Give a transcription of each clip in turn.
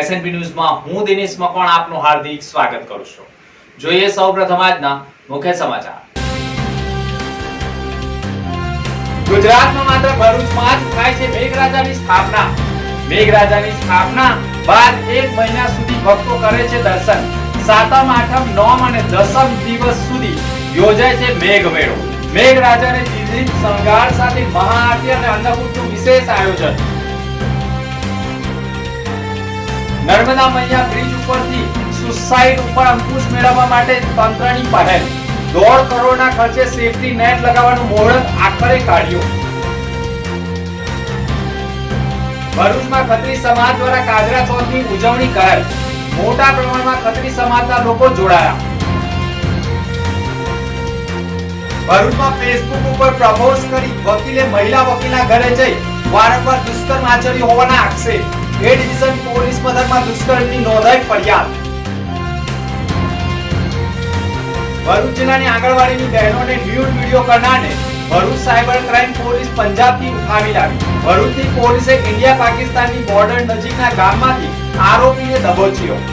SNP ન્યૂઝમાં હું દિનેશ મકવાણ આપનું હાર્દિક સ્વાગત કરું છું। જોઈએ સૌપ્રથમ આજના મુખ્ય સમાચાર। ગુજરાતમાં માત્ર ભરૂચમાં જ થાય છે મેઘરાજાની સ્થાપના। મેઘરાજાની સ્થાપના બાદ 1 મહિના સુધી ભક્તો કરે છે દર્શન। સાતમ, આઠમ, નોમ અને દસમ દિવસ સુધી યોજાય છે મેઘમેળો। મેઘરાજાને વિવિધ શણગાર સાથે મહાઆરતી અને અન્નકૂટનું વિશેષ આયોજન। નર્મદા મૈયા બ્રિજ ઉપરથી સુસાઇડ ઉપર અંકુશ મેળવવા માટે તંત્રની પહેલ। 1.5 કરોડના ખર્ચે સેફટી નેટ લગાવવાનું મુહૂર્ત આખરે કાઢ્યું। ભરૂચમાં ખત્રી સમાજ દ્વારા કાજરા ચોથની ઉજવણી કરાઈ। મોટા પ્રમાણમાં ખત્રી સમાજના લોકો જોડાયા। ભરૂચમાં ફેસબુક ઉપર પ્રપોઝ કરી વકીલે મહિલા વકીલના ઘરે જઈ વારંવાર દુષ્કર્મ આચર્યું હોવાના આક્ષેપ। એ ડિવિઝન પોલીસ મથકમાં દુષ્કર્મની નોંધાઈ ફરિયાદ। ભરૂચ જિલ્લાની આંગણવાડીની બહેનોને ન્યૂડ વિડિયો કરનારને ભરૂચ સાયબર ક્રાઇમ પોલીસ પંજાબથી ઉઠાવી લાવી। ભરૂચની પોલીસે ઇન્ડિયા પાકિસ્તાનની બોર્ડર નજીકના ગામમાંથી આરોપીને દબોચ્યો।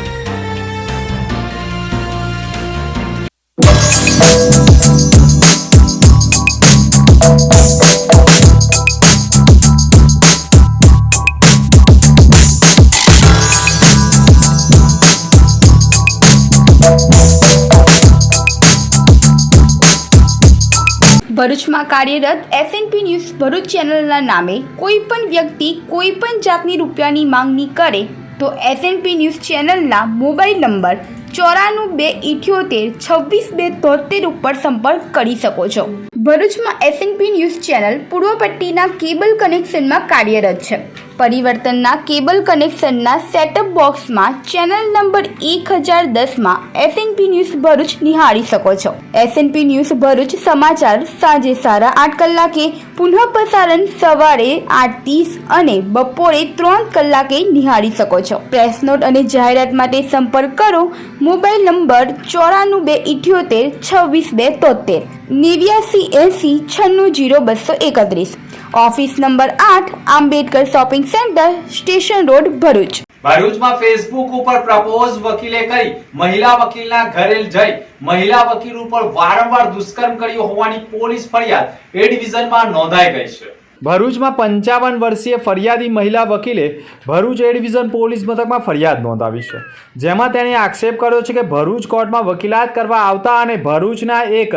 ભરૂચમાં કાર્યરત એસએનપી ન્યૂઝ ભરૂચ ચેનલના નામે કોઈ પણ વ્યક્તિ કોઈ પણ જાતની રૂપિયાની માંગણી કરે તો એસએનપી ન્યૂઝ ચેનલના મોબાઈલ નંબર 9428262273 ઉપર સંપર્ક કરી શકો છો। ભરૂચમાં એસએનપી ન્યૂઝ ચેનલ પૂર્વ પટ્ટીના કેબલ કનેક્શનમાં કાર્યરત છે। પરિવર્તનના કેબલ કનેક્શનના સેટઅપ બોક્સમાં ચેનલ નંબર 1010માં એસએનપી ન્યૂઝ ભરૂચ નિહાળી શકો છો। એસએનપી ન્યૂઝ ભરૂચ સમાચાર સાંજે 8:30 કલાકે, પુનઃ પ્રસારણ સવારે 8:30 અને બપોરે 3 કલાકે નિહાળી શકો છો। પ્રેસ નોટ અને જાહેરાત માટે સંપર્ક કરો mobile number 9428262273 8980960231। Office number 8 Ambedkar shopping centre, station road, Bharuch. ભરૂચમાં ફેસબુક ઉપર પ્રપોઝ વકીલે કરી મહિલા વકીલના ઘરે જઈ મહિલા વકીલ ઉપર વારંવાર દુષ્કર્મ કર્યું હોવાની પોલીસ ફરિયાદ એ ડિવિઝનમાં નોંધાઈ ગઈ છે। ભરૂચમાં 55 વર્ષીય ફરિયાદી મહિલા વકીલે ભરૂચ એ ડિવિઝન પોલીસ મથકમાં ફરિયાદ નોંધાવી છે, જેમાં તેણે આક્ષેપ કર્યો છે કે ભરૂચ કોર્ટમાં વકીલાત કરવા આવતા અને ભરૂચના એક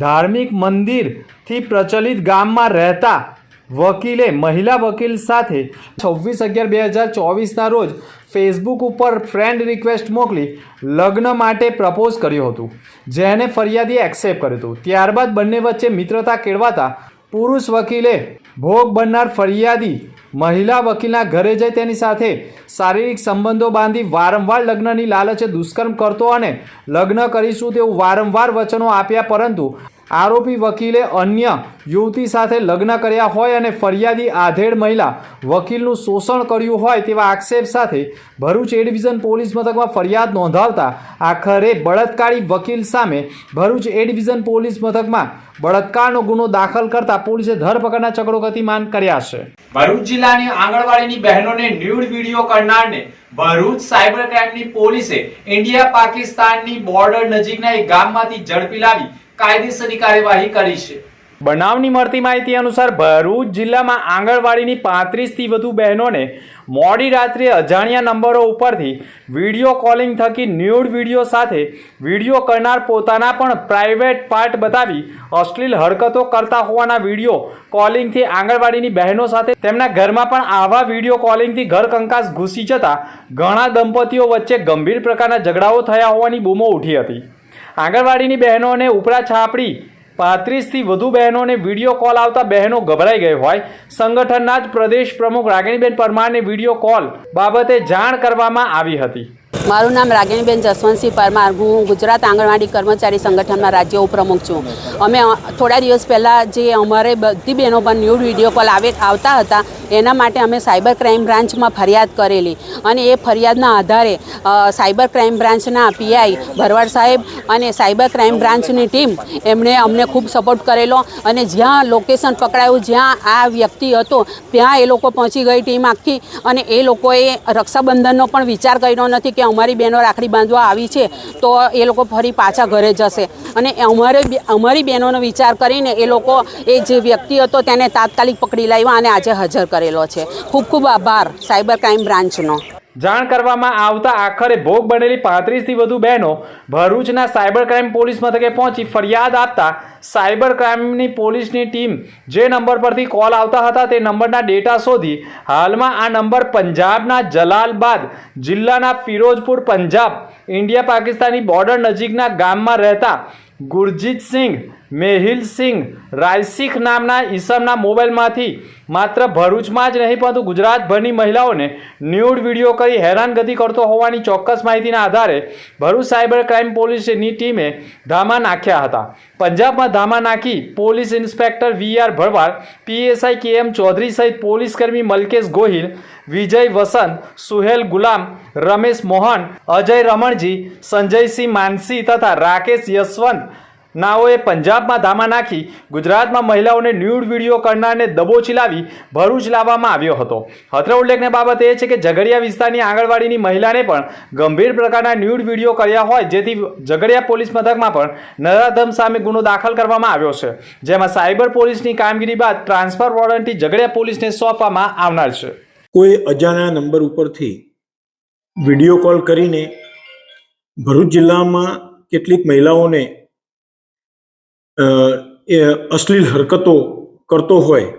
ધાર્મિક મંદિરથી પ્રચલિત ગામમાં રહેતા વકીલે મહિલા વકીલ સાથે 26/11/2024ના રોજ ફેસબુક ઉપર ફ્રેન્ડ રિક્વેસ્ટ મોકલી લગ્ન માટે પ્રપોઝ કર્યું હતું, જેને ફરિયાદીએ એક્સેપ્ટ કર્યું હતું। ત્યારબાદ બંને વચ્ચે મિત્રતા કેળવાતા પુરુષ વકીલે ભોગ બનનાર ફરિયાદી મહિલા વકીલના ઘરે જઈ તેની સાથે શારીરિક સંબંધો બાંધી વારંવાર લગ્નની લાલચે દુષ્કર્મ કરતો અને લગ્ન કરીશું તેવું વારંવાર વચનો આપ્યા, પરંતુ આરોપી વકીલે અન્ય યુવતી સાથે લગ્ન કર્યા હોય અને ફરિયાદી આધેડ મહિલા વકીલનું શોષણ કર્યું હોય તેવા આક્ષેપ સાથે ભરૂચ એ ડિવિઝન પોલીસ મથકમાં ફરિયાદ નોંધાવતા આખરે બળાત્કારી વકીલ સામે ભરૂચ એ ડિવિઝન પોલીસ મથકમાં બળાત્કારનો ગુનો દાખલ કરતા પોલીસે ધરપકડના ચક્રો ગતિમાન કર્યા છે। ભરૂચ જિલ્લાની આંગણવાડીની બહેનોને ન્યૂડ વિડિયો કરનારને ભરૂચ સાયબર ક્રાઇમની પોલીસે ઇન્ડિયા પાકિસ્તાનની બોર્ડર નજીકના એક ગામમાંથી ઝડપી લાવી કાયદેસરની કાર્યવાહી કરી છે। બનાવની મળતી માહિતી અનુસાર ભરૂચ જિલ્લામાં આંગણવાડીની 35થી વધુ બહેનોને મોડી રાત્રે અજાણ્યા નંબરો ઉપરથી વિડીયો કોલિંગ થકી ન્યૂડ વિડીયો સાથે વિડીયો કરનાર પોતાના પણ પ્રાઇવેટ પાર્ટ બતાવી અશ્લીલ હરકતો કરતા હોવાના વિડીયો કોલિંગથી આંગણવાડીની બહેનો સાથે તેમના ઘરમાં પણ આવા વિડીયો કોલિંગથી ઘર કંકાસ ઘૂસી જતા ઘણા દંપતીઓ વચ્ચે ગંભીર પ્રકારના ઝઘડાઓ થયા હોવાની બૂમો ઉઠી હતી। આંગણવાડીની બહેનોને ઉપરા છાપડી 35થી વધુ બહેનોને વિડીયો કોલ આવતા બહેનો ગભરાઈ ગઈ હોય સંગઠનના જ પ્રદેશ પ્રમુખ રાગીણીબેન પરમારને વિડીયો કોલ બાબતે જાણ કરવામાં આવી હતી। મારું નામ રાગિણીબેન જસવંતસિંહ પરમાર. હું ગુજરાત આંગણવાડી કર્મચારી સંગઠનના રાજ્ય ઉપપ્રમુખ છું. અમે થોડા દિવસ પહેલાં જે અમારે બધી બહેનો પર ન્યૂડ વિડીયો કોલ આવતા હતા એના માટે અમે સાયબર ક્રાઇમ બ્રાન્ચમાં ફરિયાદ કરેલી અને એ ફરિયાદના આધારે સાયબર ક્રાઇમ બ્રાન્ચના પીઆઈ ભરવાડ સાહેબ અને સાયબર ક્રાઇમ બ્રાન્ચની ટીમ એમણે અમને ખૂબ સપોર્ટ કરેલો અને જ્યાં લોકેશન પકડાયું, જ્યાં આ વ્યક્તિ હતો ત્યાં એ લોકો પહોંચી ગઈ ટીમ આખી. અને એ લોકોએ રક્ષાબંધનનો પણ વિચાર કર્યો નથી કે અમારી બહેનો રાખડી બાંધવા આવી છે તો એ લોકો ફરી પાછા ઘરે જશે. અને અમારી બહેનોનો વિચાર કરીને એ લોકો એ જે વ્યક્તિ હતો તેને તાત્કાલિક પકડી લાવ્યા અને આજે હાજર કરેલો છે. ખૂબ ખૂબ આભાર સાયબર ક્રાઇમ બ્રાન્ચનો. જાણ કરવામાં આવતા આખરે ભોગ બનેલી 35થી વધુ બહેનો ભરૂચના સાયબર ક્રાઇમ પોલીસ મથકે પહોંચી ફરિયાદ આપતા સાયબર ક્રાઇમની પોલીસની ટીમ જે નંબર પરથી કોલ આવતા હતા તે નંબરના ડેટા શોધી હાલમાં આ નંબર પંજાબના જલાલબાદ જિલ્લાના ફિરોજપુર પંજાબ ઇન્ડિયા પાકિસ્તાની બોર્ડર નજીકના ગામમાં રહેતા ગુરજીતસિંહ મેહિલસિંહ રાયસિખ નામના ઈસમના મોબાઈલમાંથી માત્ર ભરૂચમાં જ નહીં પરંતુ ગુજરાતભરની મહિલાઓને ન્યૂડ વિડીયો કરી હેરાનગતિ કરતો હોવાની ચોક્કસ માહિતીના આધારે ભરૂચ સાયબર ક્રાઇમ પોલીસની ટીમે ધામા નાખ્યા હતા. પંજાબમાં ધામા નાખી પોલીસ ઇન્સ્પેક્ટર VR ભરવાડ, PSI KM ચૌધરી સહિત પોલીસકર્મી મલકેશ ગોહિલ, વિજય વસંત, સુહેલ ગુલામ, રમેશ મોહન, અજય રમણજી, સંજયસિંહ માનસી તથા રાકેશ યશવંત નાઓએ પંજાબમાં ધામા નાખી ગુજરાતમાં મહિલાઓને ન્યૂડ વિડીયો કરનારને દબોચી લાવી ભરૂચ લાવવામાં આવ્યો હતો. અત્રે ઉલ્લેખનીય બાબત એ છે કે ઝઘડિયા વિસ્તારની આંગણવાડીની મહિલાને પણ ગંભીર પ્રકારના ન્યૂડ વિડીયો કર્યા હોય જેથી ઝઘડિયા પોલીસ મથકમાં પણ નરાધમ સામે ગુનો દાખલ કરવામાં આવ્યો છે, જેમાં સાયબર પોલીસની કામગીરી બાદ ટ્રાન્સફર વોરંટથી ઝઘડિયા પોલીસને સોંપવામાં આવનાર છે. કોઈ અજાણ્યા નંબર ઉપરથી વિડીયો કોલ કરીને ભરૂચ જિલ્લામાં કેટલીક મહિલાઓને અશ્લીલ હરકતો કરતો હોય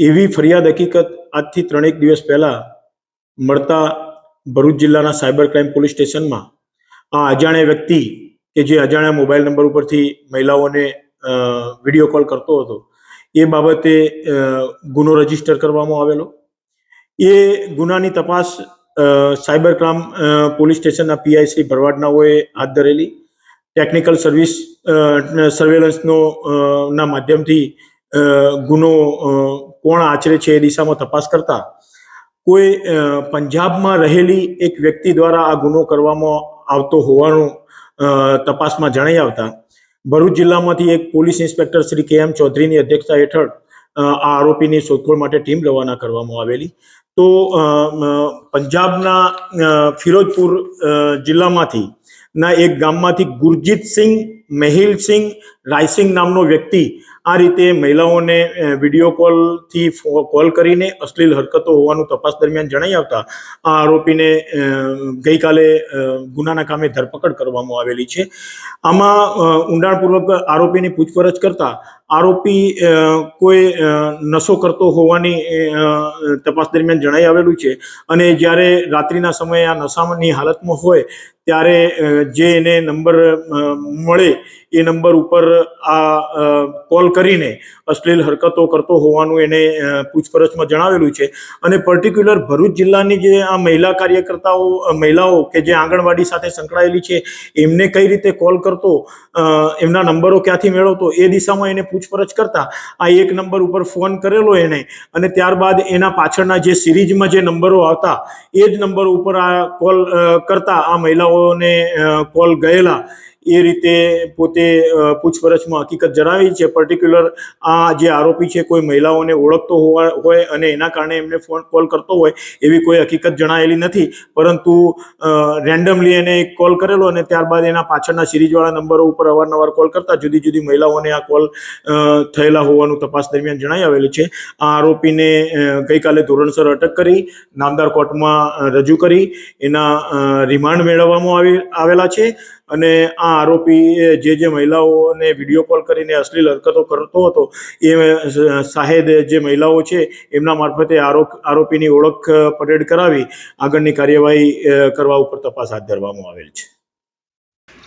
એવી ફરિયાદ હકીકત આજથી 3 દિવસ પહેલાં મળતા ભરૂચ જિલ્લાના સાયબર ક્રાઇમ પોલીસ સ્ટેશનમાં આ અજાણ્યા વ્યક્તિ કે જે અજાણ્યા મોબાઈલ નંબર ઉપરથી મહિલાઓને વિડીયો કોલ કરતો હતો એ બાબતે ગુનો રજીસ્ટર કરવામાં આવેલો. એ ગુનાની તપાસ સાયબર ક્રાઇમ પોલીસ સ્ટેશનના PI શ્રી ભરવાડનાઓએ હાથ ધરેલી. ટેકનિકલ સર્વેલન્સનો ના માધ્યમથી ગુનો કોણ આચરે છે એ દિશામાં તપાસ કરતા કોઈ પંજાબમાં રહેલી એક વ્યક્તિ દ્વારા આ ગુનો કરવામાં આવતો હોવાનું તપાસમાં જણાઈ આવતા ભરૂચ જિલ્લામાંથી એક પોલીસ ઇન્સ્પેક્ટર શ્રી KM ચૌધરીની અધ્યક્ષતા હેઠળ આ આરોપીની શોધખોળ માટે ટીમ રવાના કરવામાં આવેલી. તો પંજાબના ફિરોજપુર જિલ્લામાંથી ના એક ગામમાંથી ગુરજીતસિંહ મેહિલસિંહ રાયસિંગ નામનો વ્યક્તિ આ રીતે મહિલાઓને વિડીયો કોલથી કોલ કરીને અશ્લીલ હરકતો હોવાનું તપાસ દરમિયાન જણાઈ આવતા આ આરોપીને ગઈકાલે ગુનાના કામે ધરપકડ કરવામાં આવેલી છે. આમાં ઊંડાણપૂર્વક આરોપીની પૂછપરછ કરતા આરોપી કોઈ નશો કરતો હોવાની તપાસ દરમિયાન જણાઈ આવેલું છે અને જ્યારે રાત્રિના સમયે આ નશાની હાલતમાં હોય ત્યારે જે એને નંબર મળે એ નંબર ઉપર આ કોલ કરીને અશ્લીલ હરકતો કરતો હોવાનું એને પૂછપરછમાં જણાવેલું છે. અને પર્ટિક્યુલર ભરૂચ જિલ્લાની જે આ મહિલાઓ કે જે આંગણવાડી સાથે સંકળાયેલી છે એમને કઈ રીતે કોલ કરતો, એમના નંબરો ક્યાંથી મેળવતો એ દિશામાં એને પૂછપરછ કરતા આ એક નંબર ઉપર ફોન કરેલો એને અને ત્યારબાદ એના પાછળના જે સિરીઝમાં જે નંબરો આવતા એ જ નંબર ઉપર આ કોલ કરતા આ મહિલાઓને કોલ ગયેલા એ રીતે પોતે પૂછપરછમાં હકીકત જણાવી છે. પર્ટિક્યુલર આ જે આરોપી છે કોઈ મહિલાઓને ઓળખતો હોય અને એના કારણે એમને ફોન કોલ કરતો હોય એવી કોઈ હકીકત જણાયેલી નથી, પરંતુ રેન્ડમલી એને એક કોલ કરેલો અને ત્યારબાદ એના પાછળના સિરીઝવાળા નંબરો ઉપર અવારનવાર કોલ કરતા જુદી જુદી મહિલાઓને આ કોલ થયેલા હોવાનું તપાસ દરમિયાન જણાઈ આવેલું છે. આ આરોપીને ગઈકાલે ધોરણસર અટક કરી નામદાર કોર્ટમાં રજૂ કરી એના રિમાન્ડ મેળવવામાં આવેલા છે. અને આ આરોપી જે મહિલાઓને વિડીયો કોલ કરીને અશ્લીલ હરકતો કરતો હતો એ સાહેદ જે મહિલાઓ છે એમના મારફતે આરોપીની ઓળખ પરેડ કરાવી આગળની કાર્યવાહી કરવા ઉપર તપાસ હાથ ધરવામાં આવેલ છે.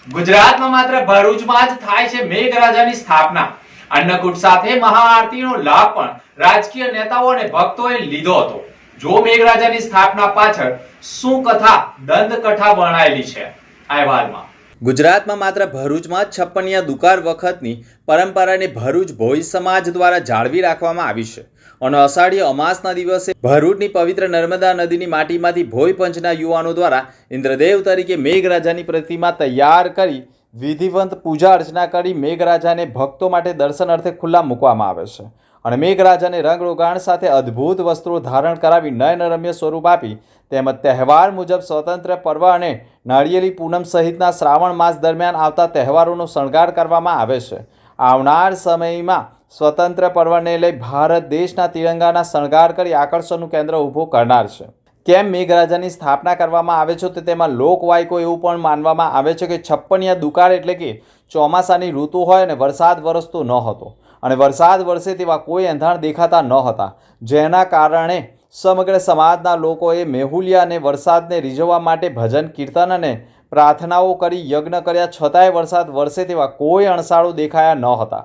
ગુજરાતમાં માત્ર ભરૂચમાં જ થાય છે મેઘરાજાની સ્થાપના. અન્નકૂટ સાથે મહાઆરતીનો લાભ પણ રાજકીય નેતાઓ અને ભક્તોએ લીધો હતો. જો મેઘરાજાની સ્થાપના પાછળ શું કથા દંતકથા વર્ણાયેલી છે અહેવાલમાં. ગુજરાતમાં માત્ર ભરૂચમાં જ છપ્પનિયા દુકાર વખતની પરંપરાને ભરૂચ ભોઈ સમાજ દ્વારા જાળવી રાખવામાં આવી છે અને અષાઢી અમાસના દિવસે ભરૂચની પવિત્ર નર્મદા નદીની માટીમાંથી ભોઈ પંચના યુવાનો દ્વારા ઇન્દ્રદેવ તરીકે મેઘરાજાની પ્રતિમા તૈયાર કરી વિધિવંત પૂજા અર્ચના કરી મેઘરાજાને ભક્તો માટે દર્શન અર્થે ખુલ્લા મૂકવામાં આવે છે અને મેઘરાજાને રંગરોગાણ સાથે અદ્ભુત વસ્ત્રો ધારણ કરાવી નયનરમ્ય સ્વરૂપ આપી તેમજ તહેવાર મુજબ સ્વતંત્ર પર્વ અને નાળિયેરી પૂનમ સહિતના શ્રાવણ માસ દરમિયાન આવતા તહેવારોનો શણગાર કરવામાં આવે છે. આવનાર સમયમાં સ્વતંત્ર પર્વને લઈ ભારત દેશના તિરંગાના શણગાર કરી આકર્ષણનું કેન્દ્ર ઊભું કરનાર છે. કેમ મેઘરાજાની સ્થાપના કરવામાં આવે છે તો તેમાં લોકવાયકો એવું પણ માનવામાં આવે છે કે છપ્પનિયા દુકાળ એટલે કે ચોમાસાની ઋતુ હોય અને વરસાદ વરસતો ન હતો અને વરસાદ વરસે તેવા કોઈ એંધાણ દેખાતા ન હતા, જેના કારણે સમગ્ર સમાજના લોકોએ મેહુલિયા અને વરસાદને રીઝવવા માટે ભજન કીર્તન અને પ્રાર્થનાઓ કરી યજ્ઞ કર્યા છતાંય વરસાદ વરસે તેવા કોઈ અણસારો દેખાયા ન હતા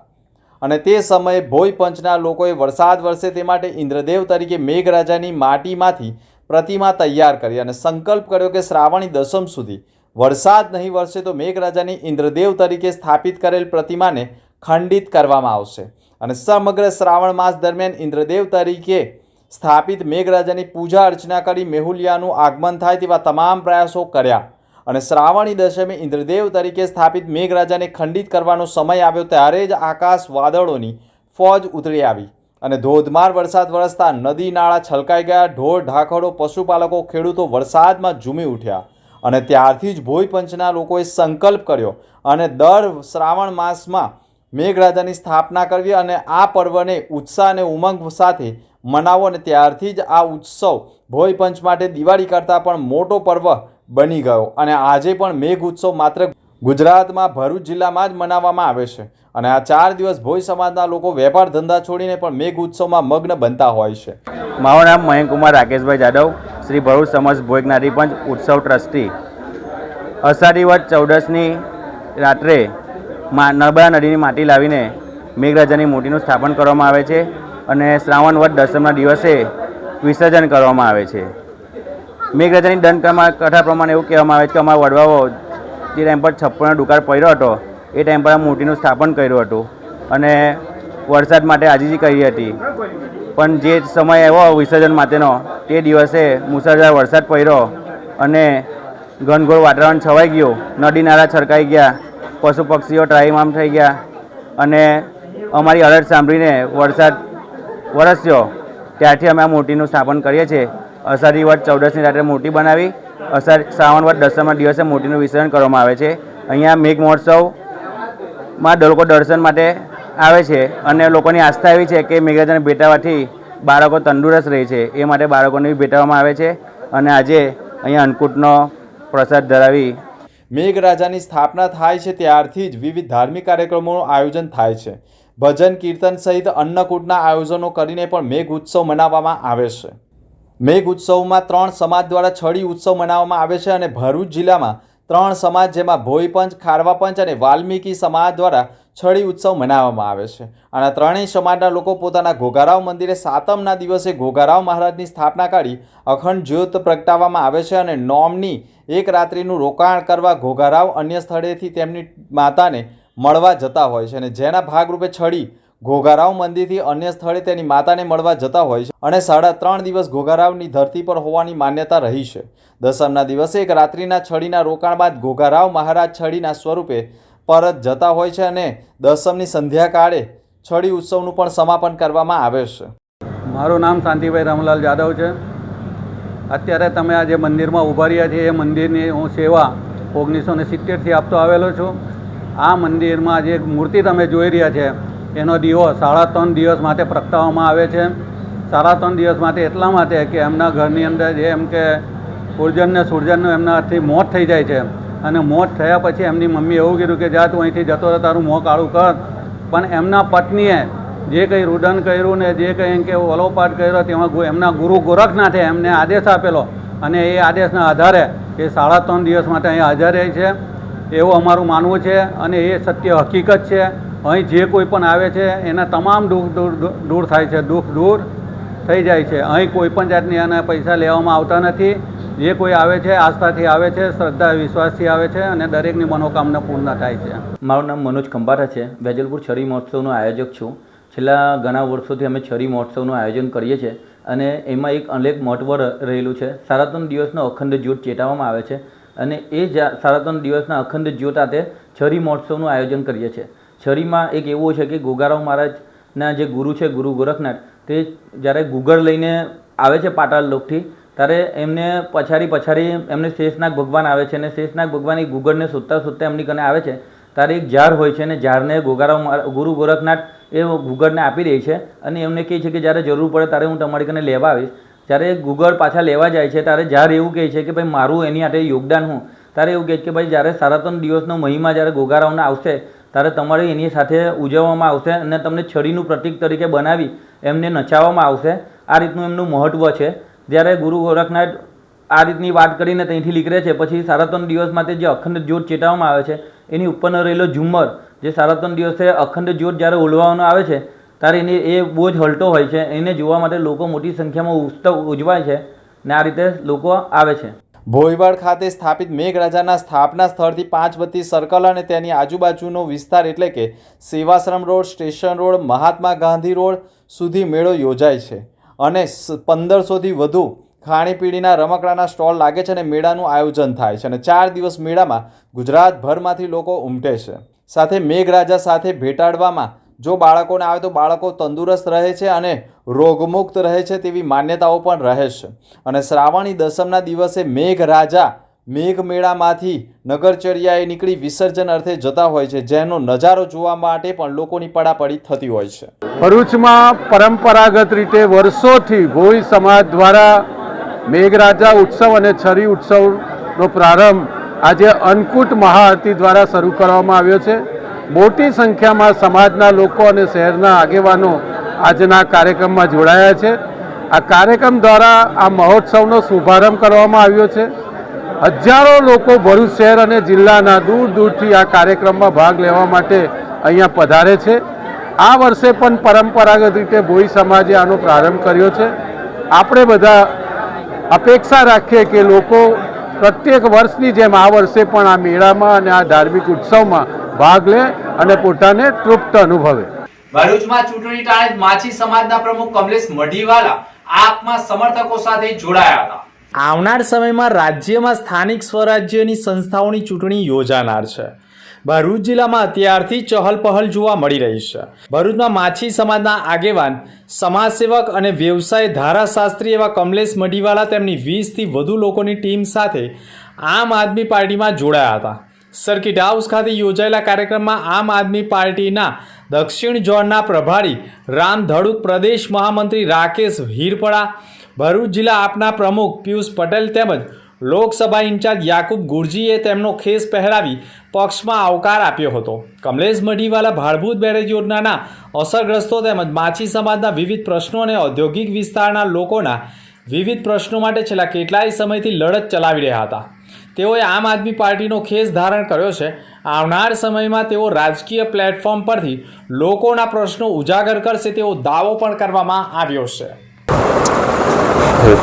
અને તે સમયે ભોઈ પંચના લોકોએ વરસાદ વરસે તે માટે ઇન્દ્રદેવ તરીકે મેઘરાજાની માટીમાંથી પ્રતિમા તૈયાર કરી અને સંકલ્પ કર્યો કે શ્રાવણી દસમ સુધી વરસાદ નહીં વરસે તો મેઘરાજાની ઇન્દ્રદેવ તરીકે સ્થાપિત કરેલ પ્રતિમાને ખંડિત કરવામાં આવશે અને સમગ્ર શ્રાવણ માસ દરમિયાન ઇન્દ્રદેવ તરીકે સ્થાપિત મેઘરાજાની પૂજા અર્ચના કરી મેહુલિયાનું આગમન થાય તેવા તમામ પ્રયાસો કર્યા અને શ્રાવણી દશમી ઇન્દ્રદેવ તરીકે સ્થાપિત મેઘરાજાને ખંડિત કરવાનો સમય આવ્યો ત્યારે જ આકાશ વાદળોની ફોજ ઉતરી આવી અને ધોધમાર વરસાદ વરસતા નદી નાળા છલકાઈ ગયા. ઢોર ઢાંખરો પશુપાલકો ખેડૂતો વરસાદમાં ઝૂમી ઉઠ્યા અને ત્યારથી જ ભોઈ પંચના લોકોએ સંકલ્પ કર્યો અને દર શ્રાવણ માસમાં મેઘરાજાની સ્થાપના કરવી અને આ પર્વને ઉત્સાહ અને ઉમંગ સાથે મનાવો અને ત્યારથી જ આ ઉત્સવ ભોઈ પંચ માટે દિવાળી કરતાં પણ મોટો પર્વ બની ગયો અને આજે પણ મેઘ ઉત્સવ માત્ર ગુજરાતમાં ભરૂચ જિલ્લામાં જ મનાવવામાં આવે છે અને આ 4 દિવસ ભોઈ સમાજના લોકો વેપાર ધંધા છોડીને પણ મેઘ ઉત્સવમાં મગ્ન બનતા હોય છે. મારું નામ મયંકુમાર રાકેશભાઈ જાદવ, શ્રી ભરૂચ સમાજ ભોઈ જ્ઞાતિ પંચ ઉત્સવ ટ્રસ્ટી. અષાઢી વટ 14ની રાત્રે નર્મદા નદીની માટી લાવીને મેઘરાજાની મૂર્તિનું સ્થાપન કરવામાં આવે છે અને શ્રાવણ વટ દસમના દિવસે વિસર્જન કરવામાં આવે છે. મેઘરાજાની દંતકથા પ્રમાણે એવું કહેવામાં આવે છે કે અમારા વડવાઓ જે ટાઈમ પર છપ્પનનો દુકાળ પડ્યો હતો એ ટાઈમ પર આ મૂર્તિનું સ્થાપન કર્યું હતું અને વરસાદ માટે આજીજી કરી હતી, પણ જે સમય આવ્યો વિસર્જન માટેનો તે દિવસે મુસળધાર વરસાદ પડ્યો અને ઘનઘોર વાતાવરણ છવાઈ ગયું, નદી નાળા છલકાઈ ગયા, પશુ પક્ષીઓ ત્રાહિમામ થઈ ગયા અને અમારી અરજ સાંભળીને વરસાદ વરસ્યો. ત્યારથી અમે આ મૂર્તિનું સ્થાપન કરીએ છીએ. અષાઢી વટ 14ની રાત્રે મૂર્તિ બનાવી શ્રાવણ વટ દસમના દિવસે મૂર્તિનું વિસર્જન કરવામાં આવે છે. અહીંયા મેઘ મહોત્સવમાં લોકો દર્શન માટે આવે છે અને લોકોની આસ્થા એવી છે કે મેઘરાજાને ભેટાવાથી બાળકો તંદુરસ્ત રહે છે, એ માટે બાળકોને બી ભેટાવવામાં આવે છે અને આજે અહીંયા અન્નકૂટનો પ્રસાદ ધરાવી મેઘરાજાની સ્થાપના થાય છે ત્યારથી જ વિવિધ ધાર્મિક કાર્યક્રમોનું આયોજન થાય છે. ભજન કીર્તન સહિત અન્નકૂટના આયોજનો કરીને પણ મેઘ ઉત્સવ મનાવવામાં આવે છે. મેઘ ઉત્સવમાં 3 સમાજ દ્વારા છડી ઉત્સવ મનાવવામાં આવે છે અને ભરૂચ જિલ્લામાં 3 સમાજ જેમાં ભોઈ પંચ, ખારવા પંચ અને વાલ્મીકી સમાજ દ્વારા છડી ઉત્સવ મનાવવામાં આવે છે અને ત્રણેય સમાજના લોકો પોતાના ઘોઘારાવ મંદિરે સાતમના દિવસે ઘોઘારાવ મહારાજની સ્થાપના કરી અખંડ જ્યોત પ્રગટાવવામાં આવે છે અને નોમની એક રાત્રિનું રોકાણ કરવા ઘોઘારાવ અન્ય સ્થળેથી તેમની માતાને મળવા જતા હોય છે અને જેના ભાગરૂપે છડી ઘોઘારાવ મંદિરથી અન્ય સ્થળે તેની માતાને મળવા જતા હોય છે અને 3.5 દિવસ ઘોઘારાવની ધરતી પર હોવાની માન્યતા રહી છે. દસમના દિવસે એક રાત્રિના છડીના રોકાણ બાદ ઘોઘારાવ મહારાજ છડીના સ્વરૂપે પરત જતા હોય છે અને દસમની સંધ્યાકાળે છડી ઉત્સવનું પણ સમાપન કરવામાં આવે છે. મારું નામ શાંતિભાઈ રામલાલ જાદવ છે. અત્યારે તમે આ જે મંદિરમાં ઊભા રહ્યા છે એ મંદિરની હું સેવા 1970થી આપતો આવેલો છું. આ મંદિરમાં જે મૂર્તિ તમે જોઈ રહ્યા છે એનો દીવો 3.5 દિવસ માટે પ્રગટાવવામાં આવે છે. 3.5 દિવસ માટે એટલા માટે કે એમના ઘરની અંદર જે એમ કે ઉર્જનને સૂર્જનનું એમનાથી મોત થઈ જાય છે અને મોત થયા પછી એમની મમ્મી એવું કીધું કે જા તું અહીંથી જતો રહે, તારું મોં કાળું કર. પણ એમના પત્નીએ જે કંઈ રુદન કર્યું ને જે કંઈ એમ કે વલોપાટ કર્યો તેમાં એમના ગુરુ ગોરખનાથે એમને આદેશ આપેલો અને એ આદેશના આધારે એ 3.5 દિવસ માટે અહીં હાજર રહે છે એવું અમારું માનવું છે અને એ સત્ય હકીકત છે. અહીં જે કોઈ પણ આવે છે એના તમામ દુઃખ દૂર થાય છે, દુઃખ દૂર થઈ જાય છે. અહીં કોઈ પણ જાતની આના પૈસા લેવામાં આવતા નથી. જે કોઈ આવે છે આસ્થાથી આવે છે, શ્રદ્ધા વિશ્વાસથી આવે છે અને દરેકની મનોકામના પૂર્ણ થાય છે. મારું નામ મનોજ ખંભારા છે. વેજલપુર છરી મહોત્સવનો આયોજક છું. છેલ્લા ઘણા વર્ષોથી અમે છરી મહોત્સવનું આયોજન કરીએ છીએ અને એમાં એક અનેક મહત્વ રહેલું છે. સાડા 3 દિવસનો અખંડ જ્યોત ચેટાવવામાં આવે છે અને એ સાડા 3 દિવસના અખંડ જ્યોત આતે છરી મહોત્સવનું આયોજન કરીએ છીએ. છરીમાં એક એવું છે કે ગોગારાવ મહારાજના જે ગુરુ છે, ગુરુ ગોરખનાથ, તે જ્યારે ગુગળ લઈને આવે છે પાતાળ લોકથી, ત્યારે એમને પછાડી એમને શેષનાગ ભગવાન આવે છે અને શેષનાગ ભગવાન એ ગુગળને શોધતા એમની કને આવે છે. ત્યારે એક ઝાડ હોય છે અને ઝાડને ગુરુ ગોરખનાથ એ ગુગળને આપી દે છે અને એમને કહે છે કે જ્યારે જરૂર પડે ત્યારે હું તમારી કને લેવા આવીશ. જ્યારે ગુગળ પાછા લેવા જાય છે ત્યારે ઝાડ એવું કહે છે કે ભાઈ મારું એની માટે યોગદાન હું. ત્યારે એવું કહે છે કે ભાઈ જ્યારે સાડા 3 દિવસનો મહિમા જ્યારે ગોગારાવને આવશે ત્યારે તમારે એની સાથે ઉજવવામાં આવશે અને તમને છરીનું પ્રતીક તરીકે બનાવી એમને નચાવવામાં આવશે. આ રીતનું એમનું મહત્ત્વ છે. જ્યારે ગુરુ ગોરખનાથ આ રીતની વાત કરીને ત્યાંથી નીકળે છે પછી સાડા 3 દિવસ માટે જે અખંડ જ્યોત ચેટાવવામાં આવે છે એની ઉપરનો રહેલો ઝુમ્મર, જે સાડા 3 દિવસે અખંડ જ્યોત જ્યારે ઓલવાનો આવે છે ત્યારે એને એ બહુ જ હલતો હોય છે. એને જોવા માટે લોકો મોટી સંખ્યામાં ઉત્સવ ઉજવાય છે ને આ રીતે લોકો આવે છે. ભોયવાડ ખાતે સ્થાપિત મેઘરાજાના સ્થાપના સ્થળથી 5 બત્તી સર્કલ અને તેની આજુબાજુનો વિસ્તાર એટલે કે સેવાશ્રમ road, station road, Mahatma Gandhi road સુધી મેળો યોજાય છે અને 1500થી વધુ ખાણીપીણીના રમકડાના સ્ટોલ લાગે છે અને મેળાનું આયોજન થાય છે અને 4 દિવસ મેળામાં ગુજરાતભરમાંથી લોકો ઉમટે છે. સાથે મેઘરાજા સાથે ભેટાડવામાં જો બાળકોને આવે તો બાળકો તંદુરસ્ત રહે છે અને રોગમુક્ત રહે છે તેવી માન્યતાઓ પણ રહે છે. અને શ્રાવણી દસમના દિવસે મેઘરાજા મેઘમેળામાંથી નગરચર્યાએ નીકળી વિસર્જન અર્થે જતા હોય છે, જેનો નજારો જોવા માટે પણ લોકોની પડાપડી થતી હોય છે. ભરૂચમાં પરંપરાગત રીતે વર્ષોથી ભોઈ સમાજ દ્વારા મેઘરાજા ઉત્સવ અને છરી ઉત્સવનો પ્રારંભ આજે અન્નકૂટ મહાઆરતી દ્વારા શરૂ કરવામાં આવ્યો છે. મોટી સંખ્યામાં સમાજના લોકો અને શહેરના આગેવાનો આજના કાર્યક્રમમાં જોડાયા છે. આ કાર્યક્રમ દ્વારા આ મહોત્સવનો શુભારંભ કરવામાં આવ્યો છે. હજારો લોકો ભરૂચ શહેર અને જિલ્લાના દૂર દૂરથી આ કાર્યક્રમમાં ભાગ લેવા માટે અહીંયા પધારે છે. આ વર્ષે પણ પરંપરાગત રીતે ભોઈ સમાજે આનો પ્રારંભ કર્યો છે. આપણે બધા અપેક્ષા રાખીએ કે લોકો પ્રત્યેક વર્ષની જેમ આ વર્ષે પણ આ મેળામાં અને આ ધાર્મિક ઉત્સવમાં ભાગ લે અને પોતાને તૃપ્ત અનુભવે. ભરૂચમાં ચૂંટણી ટાણે માછી સમાજના પ્રમુખ કમલેશ મઢીવાલા આપના સમર્થકો સાથે જોડાયા હતા. આવનાર સમયમાં રાજ્યમાં સ્થાનિક સ્વરાજ્યની સંસ્થાઓની ચૂંટણી યોજાનાર છે. ભરૂચ જિલ્લામાં અત્યારથી ચહલપહલ જોવા મળી રહી છે. ભરૂચમાં માછી સમાજના આગેવાન, સમાજસેવક અને વ્યવસાય ધારાશાસ્ત્રી એવા કમલેશ મઢીવાલા તેમની 20થી વધુ લોકોની ટીમ સાથે આમ આદમી પાર્ટીમાં જોડાયા હતા. સર્કિટ હાઉસ ખાતે યોજાયેલા કાર્યક્રમમાં આમ આદમી પાર્ટીના દક્ષિણ ઝોનના પ્રભારી રામ ધડુક, પ્રદેશ મહામંત્રી રાકેશ હીરપડા, ભરૂચ જિલ્લા આપના પ્રમુખ પિયુષ પટેલ તેમજ લોકસભા ઇન્ચાર્જ યાકુબ ગુરજીએ તેમનો ખેસ પહેરાવી પક્ષમાં આવકાર આપ્યો હતો. કમલેશ મઢીવાલા ભાડભૂત બેરેજ યોજનાના અસરગ્રસ્તો તેમજ માછી સમાજના વિવિધ પ્રશ્નો અને ઔદ્યોગિક વિસ્તારના લોકોના વિવિધ પ્રશ્નો માટે છેલ્લા કેટલાય સમયથી લડત ચલાવી રહ્યા હતા. તેઓએ આમ આદમી પાર્ટીનો ખેસ ધારણ કર્યો છે. આવનાર સમયમાં તેઓ રાજકીય પ્લેટફોર્મ પરથી લોકોના પ્રશ્નો ઉજાગર કરશે તેવો દાવો પણ કરવામાં આવ્યો છે.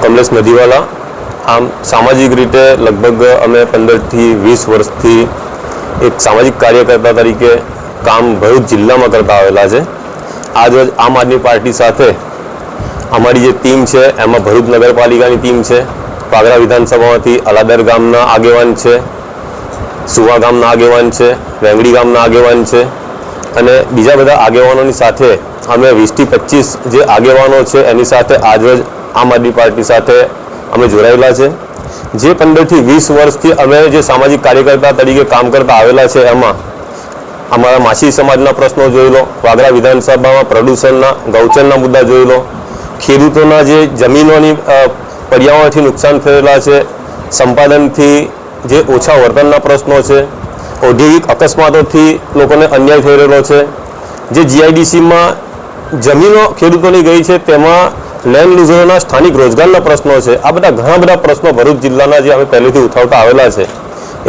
કમલેશ મઢીવાલા, આમ સામાજિક રીતે લગભગ અમે 15થી 20 વર્ષથી એક સામાજિક કાર્યકર્તા તરીકે કામ ભરૂચ જિલ્લામાં કરતા આવેલા છે. આજરોજ આમ આદમી પાર્ટી સાથે અમારી જે ટીમ છે એમાં ભરૂચ નગરપાલિકાની ટીમ છે, પાગરા વિધાનસભામાંથી અલાદર ગામના આગેવાન છે, સુવા ગામના આગેવાન છે, વેંગડી ગામના આગેવાન છે અને બીજા બધા આગેવાનોની સાથે અમે 20થી 25 જે આગેવાનો છે એની સાથે આજરોજ આમ આદમી પાર્ટી સાથે અમે જોડાયેલા છે. જે 15થી 20 વર્ષથી અમે જે સામાજિક કાર્યકર્તા તરીકે કામ કરતા આવેલા છે એમાં અમારા માછી સમાજના પ્રશ્નો જોઈ લો, પાગરા વિધાનસભામાં પ્રદૂષણના, ગૌચરના મુદ્દા જોઈ લો, ખેડૂતોના જે જમીનોની પર્યાવરણથી નુકસાન થયેલા છે, સંપાદનથી જે ઓછા વર્તનના પ્રશ્નો છે, ઔદ્યોગિક અકસ્માતોથી લોકોને અન્યાય થઈ રહેલો છે, જે જીઆઈડીસીમાં જમીનો ખેડૂતોની ગઈ છે તેમાં લેન્ડ લૂઝરોના સ્થાનિક રોજગારના પ્રશ્નો છે. આ બધા ઘણા બધા પ્રશ્નો ભરૂચ જિલ્લાના જે અમે પહેલેથી ઉઠાવતા આવેલા છે.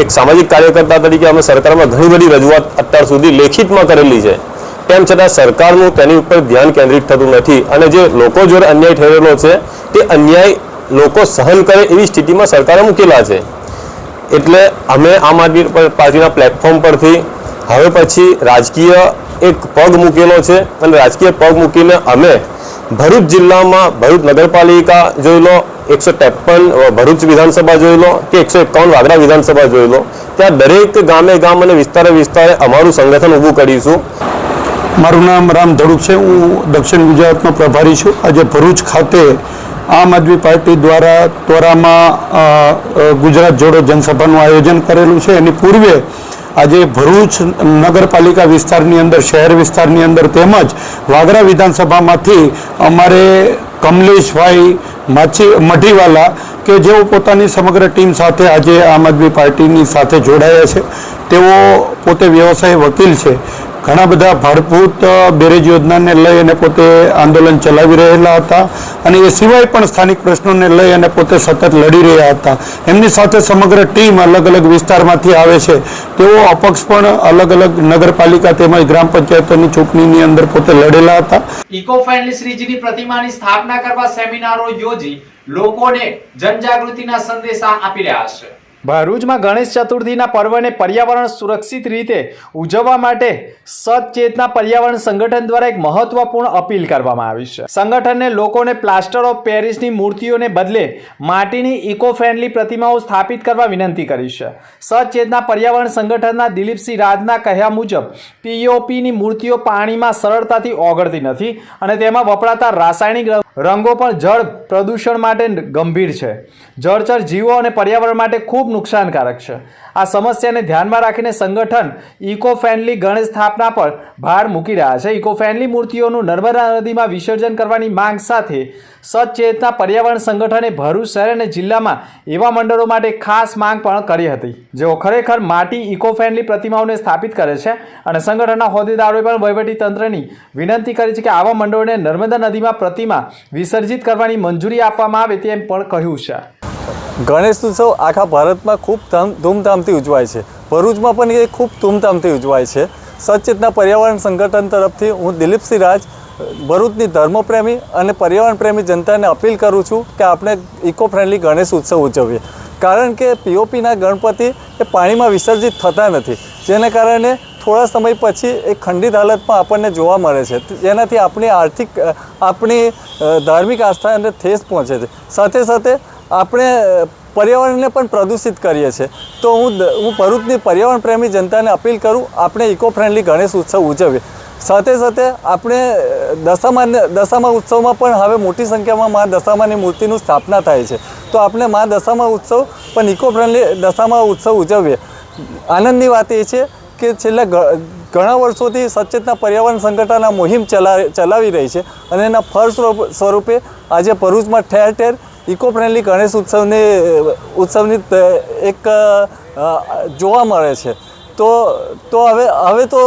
એક સામાજિક કાર્યકર્તા તરીકે અમે સરકારમાં ઘણી બધી રજૂઆત અત્યાર સુધી લેખિતમાં કરેલી છે. તેમ છતાં સરકારનું તેની ઉપર ધ્યાન કેન્દ્રિત થતું નથી અને જે લોકો જોડે અન્યાય થઈ રહેલો છે તે અન્યાય લોકો સહન કરે એવી સ્થિતિમાં સરકારે મૂકેલા છે. એટલે અમે આમ આદમી પાર્ટીના પ્લેટફોર્મ પરથી હવે પછી રાજકીય એક પગ મૂકેલો છે અને રાજકીય પગ મૂકીને અમે ભરૂચ જિલ્લામાં ભરૂચ નગરપાલિકા જોઈ લો, 153 ભરૂચ વિધાનસભા જોઈ લો કે 151 વાગરા વિધાનસભા જોઈ લો, ત્યાં દરેક ગામે ગામ અને વિસ્તારે વિસ્તારે અમારું સંગઠન ઊભું કરીશું. મારું નામ રામ ધડુક છે. હું દક્ષિણ ગુજરાતનો પ્રભારી છું. આજે ભરૂચ ખાતે આમ આદમી પાર્ટી દ્વારા ત્વરામાં ગુજરાત જોડો જનસભાનું આયોજન કરેલું છે. એની પૂર્વે આજે ભરૂચ નગરપાલિકા વિસ્તારની અંદર, શહેર વિસ્તારની અંદર તેમજ વાગરા વિધાનસભામાંથી અમારે કમલેશભાઈ મઢીવાલા કે જેઓ પોતાની સમગ્ર ટીમ સાથે આજે આમ આદમી પાર્ટીની સાથે જોડાયા છે. તેઓ પોતે વ્યવસાય વકીલ છે. ઘણા બધા ભાડભૂત બેરેજ યોજનાને લઈ અને પોતે આંદોલન ચલાવી રહેલા હતા અને એ સિવાય પણ સ્થાનિક પ્રશ્નોને લઈ અને પોતે સતત લડી રહ્યા હતા. એમની સાથે સમગ્ર ટીમ અલગ અલગ વિસ્તારમાંથી આવે છે. તેઓ અપક્ષ પણ અલગ અલગ નગરપાલિકા તેમજ ગ્રામ પંચાયતોની ચૂંટણીની અંદર પોતે લડેલા હતા. ઇકો ફ્રેન્ડલી શ્રીજીની પ્રતિમાની સ્થાપના કરવા સેમિનારો યોજી લોકોને જનજાગૃતિના સંદેશા આપી રહ્યા છે. ભરૂચમાં ગણેશ ચતુર્થીના પર્વને પર્યાવરણ સુરક્ષિત રીતે ઉજવવા માટે સચેતના પર્યાવરણ સંગઠન દ્વારા એક મહત્વપૂર્ણ અપીલ કરવામાં આવી છે. સંગઠને લોકોને પ્લાસ્ટર ઓફ પેરિસની મૂર્તિઓને બદલે માટીની ઇકો ફ્રેન્ડલી પ્રતિમાઓ સ્થાપિત કરવા વિનંતી કરી છે. સચેતના પર્યાવરણ સંગઠનના દિલીપસિંહ રાજના કહ્યા મુજબ પીઓપીની મૂર્તિઓ પાણીમાં સરળતાથી ઓગળતી નથી અને તેમાં વપરાતા રાસાયણિક રંગો પણ જળ પ્રદૂષણ માટે ગંભીર છે. જળચર જીવો અને પર્યાવરણ માટે ખૂબ નુકસાનકારક છે. આ સમસ્યાને ધ્યાનમાં રાખીને સંગઠન ઇકો ફ્રેન્ડલી ગણેશ સ્થાપના પર ભાર મૂકી રહ્યા છે. ઇકો ફ્રેન્ડલી મૂર્તિઓનું નર્મદા નદીમાં વિસર્જન કરવાની માંગ સાથે સચેતના પર્યાવરણ સંગઠને ભરૂચ શહેર અને જિલ્લામાં એવા મંડળો માટે ખાસ માંગ પણ કરી હતી જેઓ ખરેખર માટી ઇકો ફ્રેન્ડલી પ્રતિમાઓને સ્થાપિત કરે છે અને સંગઠનના હોદ્દેદારોએ પણ વહીવટી તંત્રની વિનંતી કરી છે કે આવા મંડળોને નર્મદા નદીમાં પ્રતિમા વિસર્જિત કરવાની મંજૂરી આપવામાં આવે તેમ પણ કહ્યું છે. ગણેશ ઉત્સવ આખા ભારતમાં ખૂબ ધૂમધામથી ઉજવાય છે. ભરૂચમાં પણ એ ખૂબ ધૂમધામથી ઉજવાય છે. સચેતના પર્યાવરણ સંગઠન તરફથી હું દિલીપસિંહ રાજ ભરૂચની ધર્મપ્રેમી અને પર્યાવરણ પ્રેમી જનતાને અપીલ કરું છું કે આપણે ઇકો ફ્રેન્ડલી ગણેશ ઉત્સવ ઉજવીએ. કારણ કે પીઓપીના ગણપતિ એ પાણીમાં વિસર્જિત થતા નથી, જેને કારણે થોડા સમય પછી એ ખંડિત હાલતમાં આપણને જોવા મળે છે. જેનાથી આપણી ધાર્મિક આસ્થાને ઠેસ પહોંચે છે. સાથે સાથે આપણે પર્યાવરણને પણ પ્રદૂષિત કરીએ છીએ. તો હું ભરૂચની પર્યાવરણ પ્રેમી જનતાને અપીલ કરું, આપણે ઇકો ફ્રેન્ડલી ગણેશ ઉત્સવ ઉજવીએ. સાથે સાથે આપણે દશામા ઉત્સવમાં પણ હવે મોટી સંખ્યામાં મા દશામાની મૂર્તિનું સ્થાપના થાય છે. તો આપણે મા દશામા ઉત્સવ પણ ઇકો ફ્રેન્ડલી દશામા ઉત્સવ ઉજવીએ. આનંદની વાત એ છે કે છેલ્લા ઘણા વર્ષોથી સચેતના પર્યાવરણ સંગઠન આ મુહિમ ચલાવી રહી છે અને એના ફળ સ્વરૂપે આજે ભરૂચમાં ઠેર ઠેર ઇકો ફ્રેન્ડલી ગણેશ ઉત્સવની એક જોવા મળે છે. તો હવે તો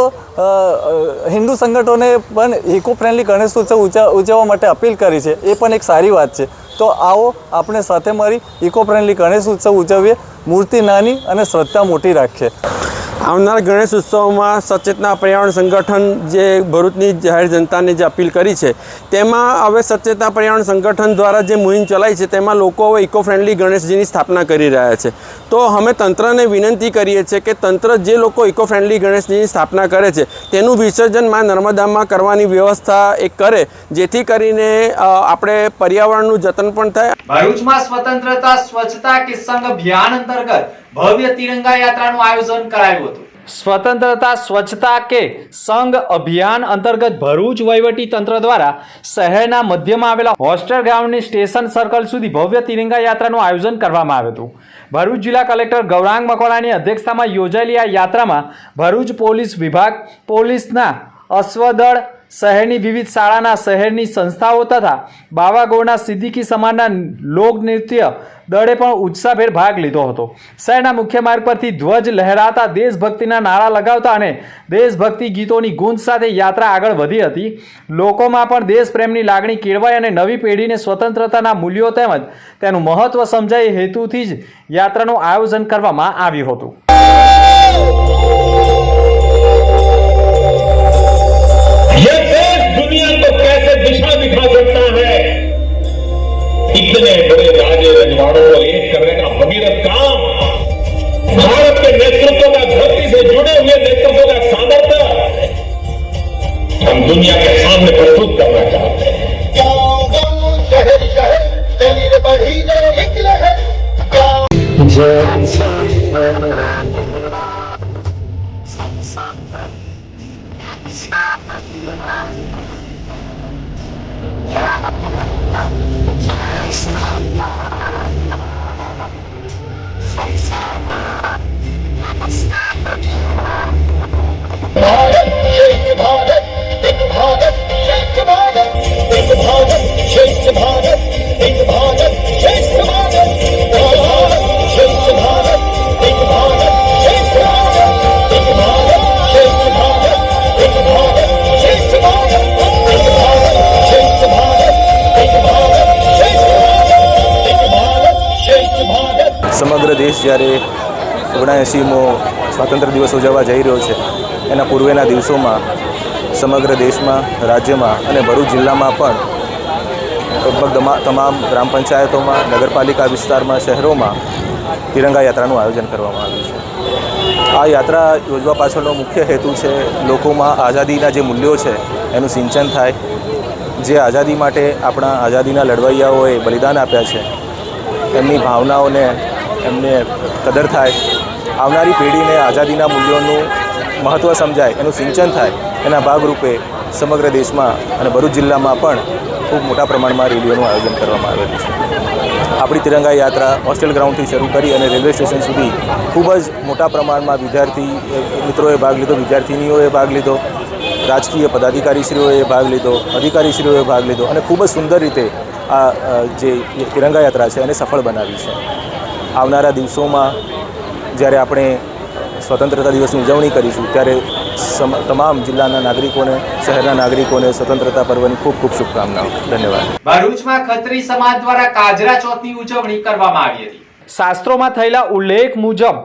હિન્દુ સંગઠનોને પણ ઇકો ફ્રેન્ડલી ગણેશ ઉત્સવ ઉજવવા માટે અપીલ કરી છે. એ પણ એક સારી વાત છે. તો આવો આપણે સાથે મળી ઇકો ફ્રેન્ડલી ગણેશ ઉત્સવ ઉજવીએ. મૂર્તિ નાની અને શ્રદ્ધા મોટી રાખીએ. આવનાર ગણેશ ઉત્સવમાં સચેતના પર્યાવરણ સંગઠન જે ભરૂચની જાહેર જનતાને જે અપીલ કરી છે તેમાં હવે સચેતના પર્યાવરણ સંગઠન દ્વારા જે મુહિમ ચલાવી છે તેમાં લોકો હવે ઇકો ફ્રેન્ડલી ગણેશજીની સ્થાપના કરી રહ્યા છે. તો અમે તંત્રને વિનંતી કરીએ છીએ કે તંત્ર જે લોકો ઇકો ફ્રેન્ડલી ગણેશજીની સ્થાપના કરે છે તેનું વિસર્જન માં નર્મદામાં કરવાની વ્યવસ્થા એ કરે, જેથી કરીને આપણે પર્યાવરણનું જતન પણ થાય. ભરૂચમાં સ્વતંત્રતા સ્વચ્છતા કે સંઘ અભિયાન અંતર્ગત ભવ્ય તિરંગા યાત્રાનું આયોજન કરાયું હતું. સ્વતંત્રતા સ્વચ્છતા કે સંઘ અભિયાન અંતર્ગત ભરૂચ વહીવટી તંત્ર દ્વારા શહેરના મધ્યમાં આવેલા હોસ્ટેલ ગ્રાઉન્ડની સ્ટેશન સર્કલ સુધી ભવ્ય તિરંગા યાત્રાનું આયોજન કરવામાં આવ્યું હતું. ભરૂચ જિલ્લા કલેક્ટર ગૌરાંગ મકવાણાની અધ્યક્ષતામાં યોજાયેલી આ યાત્રામાં ભરૂચ પોલીસ વિભાગ, પોલીસના અશ્વદળ, શહેરની વિવિધ શાળાના, શહેરની સંસ્થાઓ તથા બાવાગોળના સિદ્દીકી સમાજના લોકનૃત્ય દળે પણ ઉત્સાહભેર ભાગ લીધો હતો. શહેરના મુખ્ય માર્ગ પરથી ધ્વજ લહેરાતા, દેશભક્તિના નારા લગાવતા અને દેશભક્તિ ગીતોની ગૂંજ સાથે યાત્રા આગળ વધી હતી. લોકોમાં પણ દેશપ્રેમની લાગણી કેળવાઈ અને નવી પેઢીને સ્વતંત્રતાના મૂલ્યો તેમજ તેનું મહત્વ સમજાય એ હેતુથી જ યાત્રાનું આયોજન કરવામાં આવ્યું હતું. दुनिया के सामने प्रस्तुत करना चाहते हैं। સમગ્ર દેશ જ્યારે 79મો સ્વાતંત્ર્ય દિવસ ઉજવવા જઈ રહ્યો છે એના પૂર્વેના દિવસોમાં સમગ્ર દેશમાં, રાજ્યમાં અને ભરૂચ જિલ્લામાં પણ લગભગ તમામ ગ્રામ પંચાયતોમાં, નગરપાલિકા વિસ્તારમાં, શહેરોમાં તિરંગા યાત્રાનું આયોજન કરવામાં આવ્યું છે. આ યાત્રા યોજવા પાછળનો મુખ્ય હેતુ છે લોકોમાં આઝાદીના જે મૂલ્યો છે એનું સિંચન થાય. જે આઝાદી માટે આપણા આઝાદીના લડવૈયાઓએ બલિદાન આપ્યા છે એમની ભાવનાઓને એમને કદર થાય, આવનારી પેઢીને આઝાદીના મૂલ્યોનું મહત્ત્વ સમજાય, એનું સિંચન થાય, એના ભાગરૂપે સમગ્ર દેશમાં અને ભરૂચ જિલ્લામાં પણ ખૂબ મોટા પ્રમાણમાં રેલીઓનું આયોજન કરવામાં આવેલું છે. આપણી તિરંગા યાત્રા હોસ્ટેલ ગ્રાઉન્ડથી શરૂ કરી અને રેલવે સ્ટેશન સુધી ખૂબ જ મોટા પ્રમાણમાં વિદ્યાર્થી મિત્રોએ ભાગ લીધો, વિદ્યાર્થિનીઓએ ભાગ લીધો, રાજકીય પદાધિકારીશ્રીઓએ ભાગ લીધો, અધિકારીશ્રીઓએ ભાગ લીધો અને ખૂબ જ સુંદર રીતે આ જે તિરંગા યાત્રા છે એને સફળ બનાવી છે. આવનારા દિવસોમાં જ્યારે આપણે સ્વતંત્રતા દિવસની ઉજવણી કરીશું ત્યારે તમામ જિલ્લાના નાગરિકોને, શહેરના નાગરિકોને સ્વતંત્રતા પર્વની ખૂબ ખૂબ શુભકામનાઓ. ધન્યવાદ. ભરૂચમાં ખત્રી સમાજ દ્વારા કાજરા ચોથની ઉજવણી કરવામાં આવી હતી. શાસ્ત્રોમાં થયેલા ઉલ્લેખ મુજબ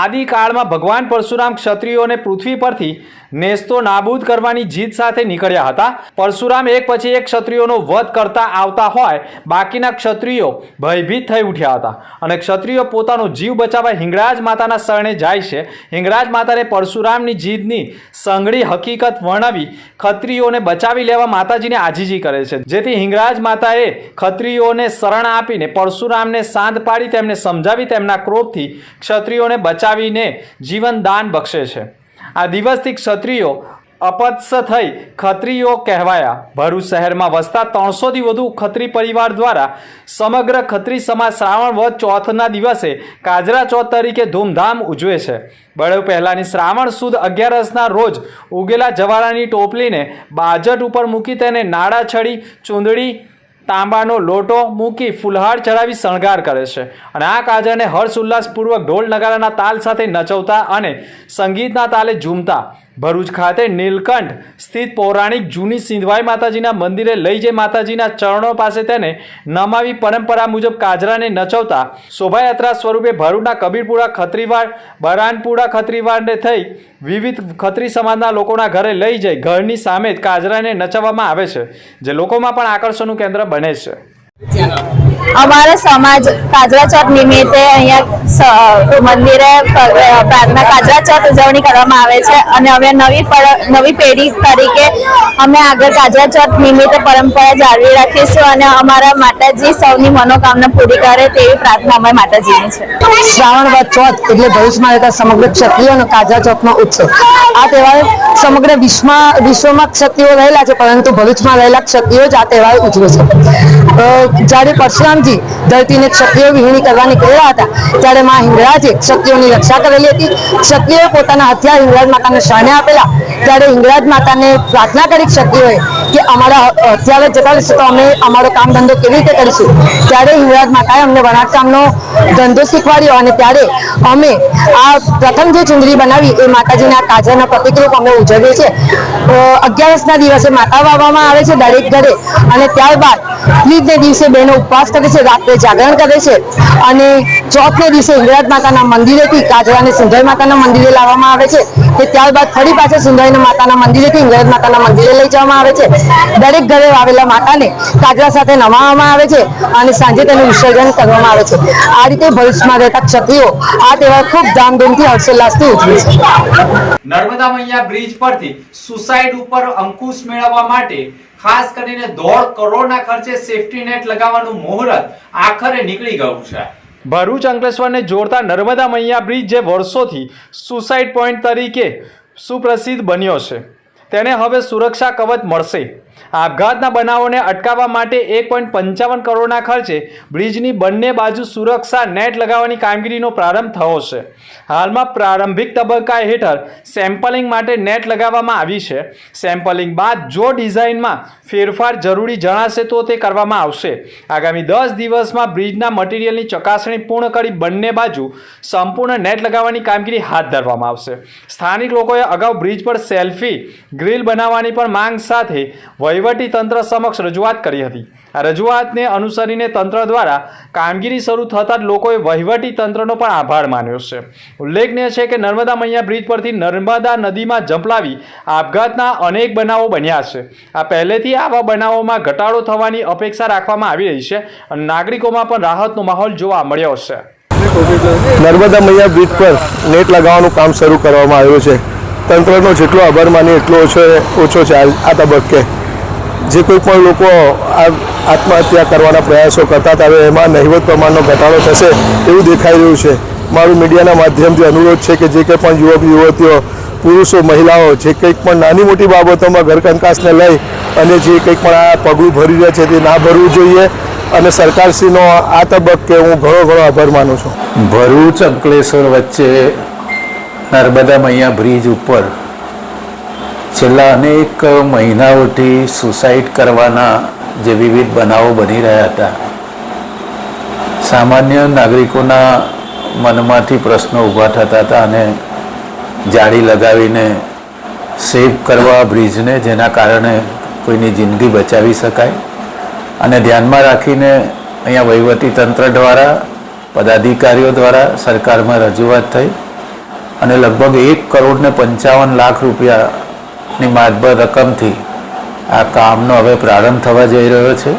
આદિકાળમાં ભગવાન પરશુરામ ક્ષત્રિયોને પૃથ્વી પરથી નેસ્તો નાબૂદ કરવાની જીદ સાથે નીકળ્યા હતા. પરશુરામ એક પછી એક ક્ષત્રિયોનો વધ કરતા આવતા હોય બાકીના ક્ષત્રિયો ભયભીત થઈ ઉઠ્યા હતા અને ક્ષત્રિયો પોતાનો જીવ બચાવવા હિંગળાજ માતાના શરણે જાય છે. હિંગળાજ માતાને પરશુરામની જીદની સંઘળી હકીકત વર્ણવી ક્ષત્રિયોને બચાવી લેવા માતાજીને આજીજી કરે છે, જેથી હિંગળાજ માતાએ ક્ષત્રિયોને શરણ આપીને પરશુરામને શાંત પાડી તેમને સમજાવી તેમના ક્રોધથી ક્ષત્રિયોને બચાવીને જીવન દાન બક્ષે છે. આ દિવસથી ક્ષત્રિયો અપત્સ થઈ ખત્રીઓ કહેવાયા. ભરૂચ શહેરમાં વસતા 300થી વધુ ખત્રી પરિવાર દ્વારા સમગ્ર ખત્રી સમાજ શ્રાવણ વદ ચોથના દિવસે કાજરા ચોથ તરીકે ધૂમધામ ઉજવે છે. બળેવ પહેલાંની શ્રાવણ સુદ 11ના રોજ ઉગેલા જવાળાની ટોપલીને બાજટ ઉપર મૂકી તેને નાડા છડી, ચૂંદડી, તાંબાનો લોટો મૂકી ફુલહાર ચડાવી શણગાર કરે છે અને આ કાજરાને હર્ષ ઉલ્લાસપૂર્વક ઢોલ નગારાના તાલ સાથે નચવતા અને સંગીતના તાલે ઝૂમતા ભરૂચ ખાતે નીલકંઠ સ્થિત પૌરાણિક જૂની સિંધવાઈ માતાજીના મંદિરે લઈ જઈ માતાજીના ચરણો પાસે તેને નમાવી પરંપરા મુજબ કાજરાને નચવતા શોભાયાત્રા સ્વરૂપે ભરૂચના કબીરપુરા ખત્રીવાડ, બરાનપુરા ખત્રીવાડને થઈ વિવિધ ખત્રી સમાજના લોકોના ઘરે લઈ જઈ ઘરની સામે જ કાજરાને નચવવામાં આવે છે, જે લોકોમાં પણ આકર્ષણનું કેન્દ્ર બને છે. અમારા સમાજ કાજરા ચોથ નિમિત્તે અહીંયા મંદિરે પ્રાર્થના કાજરા ચોથ ઉજવણી કરવામાં આવે છે અને અમે નવી પેઢી તરીકે અમે આગળ કાજરા ચોથ નિમિત્તે પરંપરા જાળવી રાખીશું અને અમારા માતાજી સૌની મનોકામના પૂરી કરે તેવી પ્રાર્થના અમારી માતાજીની છે. શ્રાવણ વદ ચોથ એટલે ભરૂચમાં રહેતા સમગ્ર ક્ષત્રિયોનો કાજરા ચોથનો ઉત્સવ. આ તહેવાર સમગ્ર વિશ્વમાં ક્ષત્રિયો રહેલા છે, પરંતુ ભરૂચમાં રહેલા ક્ષત્રિયો જ આ તહેવાર ઉજવે છે. જ્યારે પરશુરામજી ધરતીને ક્ષત્રિયો વિહીણી કરવા નીકળ્યા હતા ત્યારે માં હિંગળાજે ક્ષત્રિયોની રક્ષા કરેલી હતી. ક્ષત્રિયોએ પોતાના હથિયાર હિંગળાજ માતાને શરણે આપેલા. ત્યારે હિંગળાજ માતાને પ્રાર્થના કરી ક્ષત્રિયોએ કે અમારા હથિયાર જતા રહેશે તો અમે અમારો કામ ધંધો કેવી રીતે કરીશું. ત્યારે હિંગળાજ માતાએ અમને વણાટકામનો ધંધો શીખવાડ્યો અને ત્યારે અમે આ પ્રથમ જે ચુંદડી બનાવી એ માતાજીના કાજરાના પ્રતિકરૂપ અમે ઉજવીએ છીએ. 11ના દિવસે માતા વાવવામાં આવે છે દરેક ઘરે અને ત્યારબાદ ત્રીજને દિવસે બહેનો ઉપવાસ કરે છે, રાત્રે જાગરણ કરે છે અને ચોથને દિવસે હિંગળાજ માતાના મંદિરેથી કાજરાને સિંધવાઈ માતાના મંદિરે લાવવામાં આવે છે તે ત્યારબાદ ફરી પાછા સુંદરીના માતાના મંદિરેથી ઇંગળજ માતાના મંદિરે લઈ જવામાં આવે છે. દરેક ઘરે આવેલા માતાને કાજરા સાથે નમાવવામાં આવે છે અને સાંજે તેનું વિસર્જન કરવામાં આવે છે. આ રીતે ભરૂચમાં રહેતા ક્ષત્રિયો આ તહેવાર ખૂબ ધામધૂમથી હર્ષોલ્લાસથી ઉજવે છે. નર્મદા મૈયા બ્રિજ પરથી સુસાઇડ ઉપર અંકુશ મેળવવા માટે ખાસ કરીને 1.5 કરોડના ખર્ચે સેફટી નેટ લગાવવાનું મુહૂર્ત આખરે નીકળી ગયું છે. ભરૂચ અંકલેશ્વરને જોડતા નર્મદા મૈયા બ્રિજ જે વર્ષોથી સુસાઇડ પોઈન્ટ તરીકે સુપ્રસિદ્ધ બન્યો છે તેને હવે સુરક્ષા કવચ મળશે. આપઘાતના બનાવોને અટકાવવા માટે 1.55 કરોડના ખર્ચે બ્રિજની બંને બાજુ સુરક્ષા નેટ લગાવવાની કામગીરીનો પ્રારંભ થયો છે. હાલમાં પ્રારંભિક તબક્કા હેઠળ સેમ્પલિંગ માટે નેટ લગાવવામાં આવી છે. સેમ્પલિંગ બાદ જો ડિઝાઇનમાં ફેરફાર જરૂરી જણાશે તો તે કરવામાં આવશે. આગામી 10 દિવસમાં બ્રિજના મટીરિયલની ચકાસણી પૂર્ણ કરી બંને બાજુ સંપૂર્ણ નેટ લગાવવાની કામગીરી હાથ ધરવામાં આવશે. સ્થાનિક લોકોએ અગાઉ બ્રિજ પર સેલ્ફી ગ્રીલ બનાવવાની પણ માંગ સાથે વહીવટી તંત્ર સમક્ષ રજૂઆત કરી હતી. આ રજૂઆતને અનુસરીને તંત્ર દ્વારા કામગીરી શરૂ થતાં જ લોકોએ વહીવટી તંત્રનો પણ આભાર માન્યો છે. ઉલ્લેખનીય છે કે નર્મદા મૈયા બ્રિજ પરથી નર્મદા નદીમાં ઝંપલાવી આપઘાતના અનેક બનાવો બન્યા છે. આ પહેલેથી આવા બનાવોમાં ઘટાડો થવાની અપેક્ષા રાખવામાં આવી રહી છે અને નાગરિકોમાં પણ રાહતનો માહોલ જોવા મળ્યો છે. નર્મદા મૈયા બ્રિજ પર નેટ લગાવવાનું કામ શરૂ કરવામાં આવ્યું છે. તંત્રનો જેટલો આભાર માનીએ એટલો ઓછો છે. આ તબક્કે જે કોઈ પણ લોકો આત્મહત્યા કરવાના પ્રયાસો કરતા હતા હવે એમાં નહિવત પ્રમાણનો ઘટાડો થશે એવું દેખાઈ રહ્યું છે. મારું મીડિયાના માધ્યમથી અનુરોધ છે કે જે કંઈ પણ યુવક યુવતીઓ પુરુષો મહિલાઓ જે કંઈક પણ નાની મોટી બાબતોમાં ઘરકંકાસને લઈ અને જે કંઈક પણ આ પગલું ભરી રહ્યા છે તે ના ભરવું જોઈએ અને સરકારશ્રીનો આ તબક્કે હું ઘણો આભાર માનું છું. ભરૂચ અંકલેશ્વર વચ્ચે નર્મદા મૈયા બ્રિજ ઉપર છેલ્લા અનેક મહિનાઓથી સુસાઇડ કરવાના જે વિવિધ બનાવો બની રહ્યા હતા, સામાન્ય નાગરિકોના મનમાંથી પ્રશ્નો ઊભા થતા હતા અને જાળી લગાવીને સેવ કરવા બ્રિજને, જેના કારણે કોઈની જિંદગી બચાવી શકાય. અને ધ્યાનમાં રાખીને અહીંયા વહીવટી તંત્ર દ્વારા, પદાધિકારીઓ દ્વારા સરકારમાં રજૂઆત થઈ અને લગભગ 1,55,00,000 રૂપિયાની માતબર રકમથી આ કામનો હવે પ્રારંભ થવા જઈ રહ્યો છે.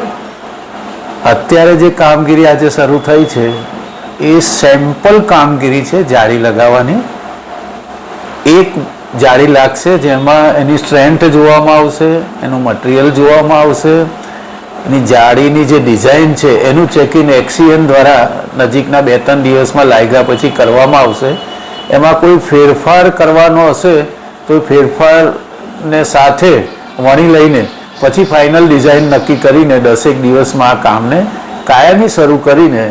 અત્યારે જે કામગીરી આજે શરૂ થઈ છે એ સેમ્પલ કામગીરી છે જાળી લગાવવાની. એક જાળી લાગશે જેમાં એની સ્ટ્રેન્થ જોવામાં આવશે, એનું મટીરિયલ જોવામાં આવશે, એની જાળીની જે ડિઝાઇન છે એનું ચેકિંગ એક્સીએન દ્વારા નજીકના 2-3 દિવસમાં લાગ્યા પછી કરવામાં આવશે. એમાં કોઈ ફેરફાર કરવાનો હશે તો ફેરફારને સાથે વણી લઈને પછી ફાઇનલ ડિઝાઇન નક્કી કરીને 10 દિવસમાં આ કામને કાયમી શરૂ કરીને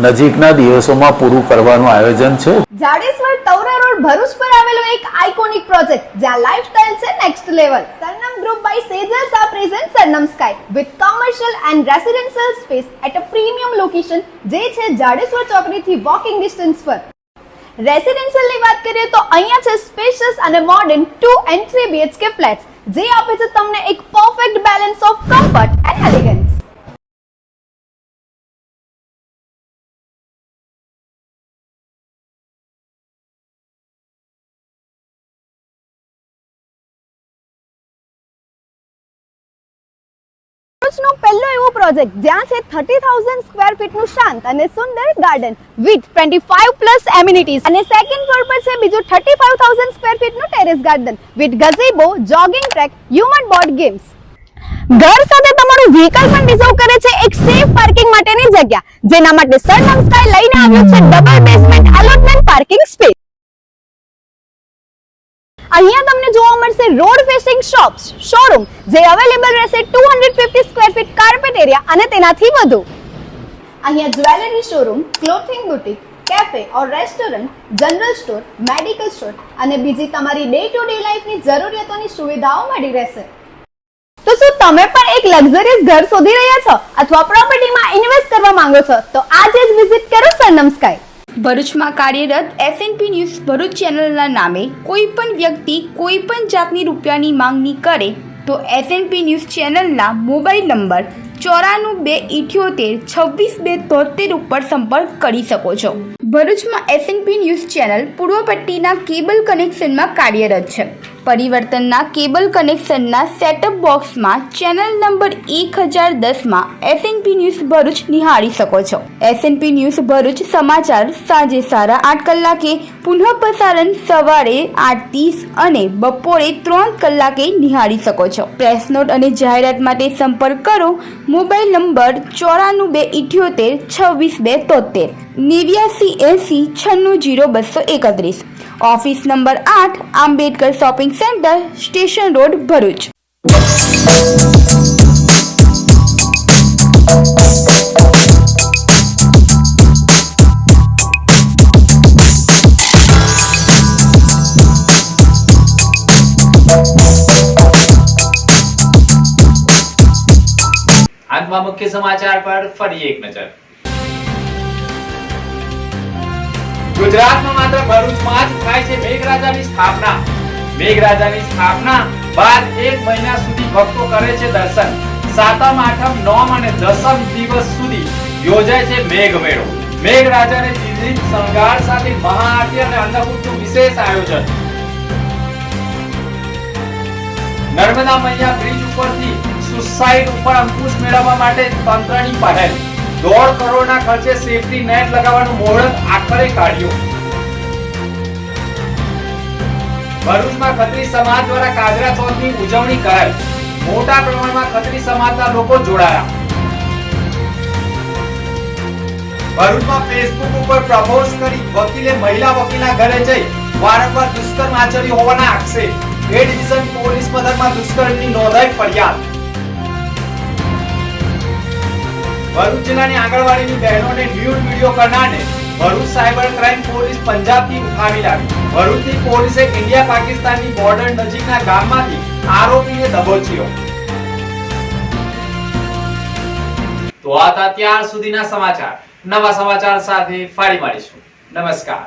નજીકના દિવસોમાં પૂરું કરવાનું આયોજન છે. જાડેશ્વર તવરા રોડ ભરૂચ પર આવેલો એક આઇકોનિક પ્રોજેક્ટ જ્યાં લાઇફસ્ટાઇલ છે next level. Sarnam group by Sejals આ present Sarnam sky with commercial and residential space at a premium location, જે છે જાડેશ્વર ચોકડીથી વોકિંગ ડિસ્ટન્સ પર. રેસિડેન્શિયલની વાત કરીએ તો અહીંયા છે સ્પેશિયસ અને મોડર્ન 2 and 3 BHK ફ્લેટ્સ, જે આપે છે તમને એક perfect balance of comfort and elegance. ભરૂચનો પહેલો એવો પ્રોજેક્ટ જ્યાં છે 30,000 સ્ક્વેર ફીટનું શાંત અને સુંદર ગાર્ડન વિથ 25+ એમિનિટીઝ, અને સેકન્ડ ફ્લોર પર છે બીજું 35,000 સ્ક્વેર ફીટનું terrace garden with gazebo, jogging track, human board games. ઘર સાથે તમારું વ્હીકલ પણ રિઝર્વ કરે છે એક સેફ પાર્કિંગ માટેની જગ્યા, જેના માટે સરનમ સ્કાય લઈને આવ્યો છે double basement allotment parking space. અહીંયા તમને જોવા મળશે રોડ ફેસિંગ શોપ્સ, શોરૂમ, જે અવેલેબલ રહેશે 250 સ્ક્વેર ફીટ કાર્પેટ એરિયા અને તેનાથી વધુ. અહીંયા jewellery showroom, clothing boutique, cafe ઓર restaurant, general store, medical store અને બીજી તમારી ડે ટુ ડે લાઈફની જરૂરિયાતોની સુવિધાઓ મળી રહેશે. તો શું તમે પણ એક લક્ઝરિયસ ઘર શોધી રહ્યા છો અથવા પ્રોપર્ટીમાં ઇન્વેસ્ટ કરવા માંગો છો? તો આજે જ વિઝિટ કરો સરનમ સ્કાય. ભરૂચમાં કાર્યરત SNP ન્યૂઝ ભરૂચ ચેનલના નામે કોઈ પણ વ્યક્તિ કોઈ પણ જાતની રૂપિયાની માંગણી કરે તો SNP ન્યૂઝ ચેનલના મોબાઈલ નંબર 94 278 26 273 ઉપર સંપર્ક કરી શકો છો. ભરૂચમાં એસએનપી ન્યૂઝ ચેનલ પૂર્વ પટ્ટીના કેબલ કનેક્શનમાં કાર્યરત છે. પરિવર્તનના કેબલ કનેક્શનના સેટઅપ બોક્સમાં ચેનલ નંબર 1010માં એસએનપી ન્યૂઝ ભરૂચ નિહાળી શકો છો. એસએનપી ન્યૂઝ ભરૂચ સમાચાર સાંજે 8:30 કલાકે, પુનઃ પ્રસારણ સવારે 8:30 અને બપોરે 3 કલાકે નિહાળી શકો છો. પ્રેસ નોટ અને જાહેરાત માટે સંપર્ક કરો. Mobile number 9428762273 8980960231. Office number 8, Ambedkar shopping centre, station road, Bharuch. અંતમાં મુખ્ય સમાચાર પર ફરી એક નજર. ગુજરાતમાં માત્ર ભરૂચમાં જ થાય છે મેઘરાજાની સ્થાપના. મેઘરાજાની સ્થાપના બાદ 1 મહિના સુધી ભક્તો કરે છે દર્શન. સાતમ, આઠમ, નોમ અને દસમ દિવસ સુધી યોજાય છે મેઘમેળો. મેઘરાજાને વિવિધ શણગાર સાથે મહાઆરતી અને અન્નકૂટનું વિશેષ આયોજન. નર્મદા મૈયા બ્રિજ ઉપરથી સુસાઇડ ઉપર અંકુશ મેળવવા માટે તંત્રની પહેલ. 1.5 કરોડના ખર્ચે સેફટી નેટ લગાવવાનું મુહૂર્ત આખરે કાઢ્યું. ભરૂચમાં ખત્રી સમાજ દ્વારા કાજરા ચોથની ઉજવણી કરાઈ. મોટા પ્રમાણમાં ખત્રી સમાજના લોકો જોડાયા. ભરૂચમાં ફેસબુક ઉપર પ્રપોઝ કરી વકીલે મહિલા વકીલના ઘરે જઈ વારંવાર દુષ્કર્મ આચર્યું હોવાના આક્ષેપ. એ ડિવિઝન પોલીસ મથકમાં દુષ્કર્મની નોંધાઈ ફરિયાદ. ભરૂચ જિલ્લાની આંગણવાડીની બહેનોને ન્યૂડ વિડીયો કરનારને ભરૂચ સાયબર ક્રાઇમ પોલીસ પંજાબથી ઉઠાવી લાવી. ભરૂચની પોલીસે ઇન્ડિયા પાકિસ્તાનની બોર્ડર નજીકના ગામમાંથી આરોપીને દબોચ્યો. તો આ હતા ત્યાર સુધીના સમાચાર. નવા સમાચાર સાથે ફરી મળીશું. નમસ્કાર.